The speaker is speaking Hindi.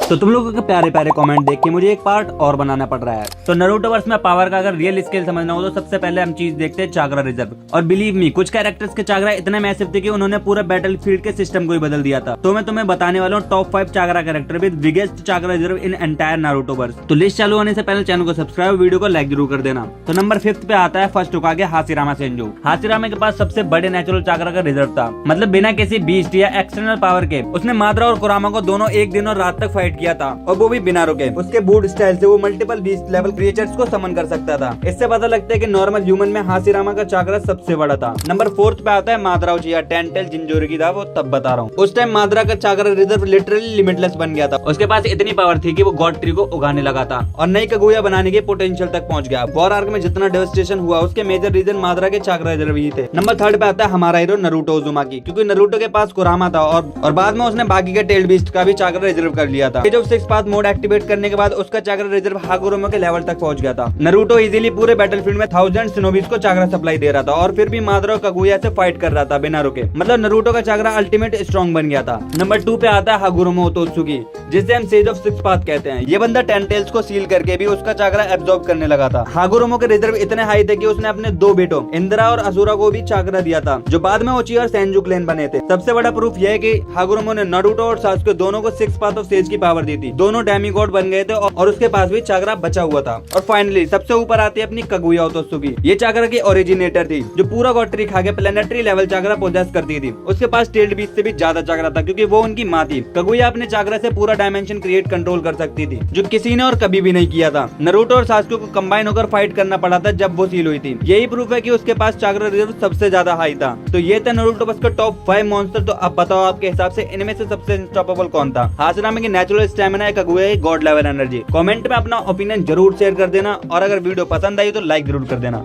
तो तुम लोगों के प्यारे प्यारे कमेंट देख के मुझे एक पार्ट और बनाना पड़ रहा है। तो नारुतोवर्स में पावर का अगर रियल स्केल समझना हो तो सबसे पहले हम चीज देखते हैं चाक्रा रिजर्व। और बिलीव मी, कुछ कैरेक्टर्स के चाक्रा इतने मैसिव थे कि उन्होंने पूरा बैटलफील्ड के सिस्टम को ही बदल दिया था। तो मैं तुम्हें बताने वाला हूँ top 5 chakra character with biggest chakra reserve in entire Narutoverse. तो लिस्ट चालू होने से पहले चैनल को सब्सक्राइब, वीडियो को लाइक जरूर कर देना। तो नंबर 5 पे आता है फर्स्ट होकागे हाशिरामा सेंजू। हाशिरामा के पास सबसे बड़े नेचुरल चाक्रा का रिजर्व था, मतलब बिना किसी बीस्ट या एक्सटर्नल पावर के उसने माद्रा और कुरामा को दोनों एक दिन और रात तक फाइट किया था, और वो भी बिना रुके। उसके बूट स्टाइल से वो मल्टीपल बीस्ट लेवल क्रिएचर्स को समन कर सकता था। इससे पता लगता है कि नॉर्मल ह्यूमन में हाशिरामा का चाक्रा सबसे बड़ा था। नंबर 4 पे आता है माद्रा उचिहा टेंटेल जिंजोरी था, वो तब बता रहा हूँ। उस टाइम माद्रा का चाक्रा रिजर्व लिटरली लिमिटलेस बन गया था। उसके पास इतनी पावर थी कि वो गॉड ट्री को उगाने लगा था और नई कगुया बनाने के पोटेंशियल तक पहुंच गया। वॉर आर्क में जितना डेवस्टेशन हुआ उसके मेजर रीजन माद्रा के चाक्रा रिजर्व ही थे। नंबर 3 पे आता है हमारा हीरो नारुतो उज़ुमाकी, क्योंकि नारुतो के पास कुरामा था और बाद में उसने बाकी के टेल बीस्ट का भी चाक्रा रिजर्व कर लिया था। जब 6 पाथ मोड एक्टिवेट करने के बाद उसका चाक्रा रिजर्व हाकुरोमा के लेवल तक पहुंच गया था। नारुतो इजीली पूरे बैटलफील्ड में 1000 शिनोबीज को चाक्रा सप्लाई दे रहा था और फिर भी माद्रा और कगुया से फाइट कर रहा था बिना रुके। मतलब नारुतो का चाक्रा अल्टीमेट स्ट्रॉन्ग बन गया था। नंबर 2 पे आता है हागुरोमा ओतोत्सुकी, जिसे हम सेज ऑफ 6 पाथ कहते हैं। ये बंदा 10 टेल्स को सील करके भी उसका चाक्रा एब्जॉर्ब करने लगा था। हागुरोमा के रिजर्व इतने हाई थे कि उसने अपने 2 बेटों इंदिरा और असुरा को भी चाक्रा दिया था, जो बाद में ओची और सेंजू क्लेन बने थे। सबसे बड़ा प्रूफ यह है कि हागुरोमा ने नारुतो और सासुके दोनों को 6 पाथ ऑफ सेज की पावर दी थी। दोनों डेमीगॉड बन गए थे और उसके पास भी चाक्रा बचा हुआ था। और फाइनली सबसे ऊपर आती है अपनी कगुया ओतोत्सुकी। ये चाक्रा की ओरिजिनेटर थी, जो पूरा गॉड ट्री खा के प्लेनेटरी लेवल चाक्रा पोजेस करती थी। उसके पास टेल्ड बीस्ट से भी ज्यादा चाक्रा था, क्योंकि वो उनकी माँ थी। कगुया अपने चाक्रा से पूरा डायमेंशन क्रिएट कंट्रोल कर सकती थी, जो किसी ने और कभी भी नहीं किया था। नारुतो और सासुके को कंबाइन होकर फाइट करना पड़ा था जब वो सील हुई थी। यही प्रूफ है कि उसके पास चाक्रा रिजर्व सबसे ज्यादा हाई था। तो ये था नारुतोवर्स का टॉप 5 मॉन्स्टर। तो अब बताओ आपके हिसाब से इनमें से सबसे अनस्टॉपेबल कौन था? हाशिरामा की नेचुरल स्टैमिना है, कगुया की गॉड लेवल एनर्जी? कमेंट में अपना ओपिनियन जरूर शेयर कर देना, और अगर वीडियो पसंद आई तो लाइक जरूर कर देना।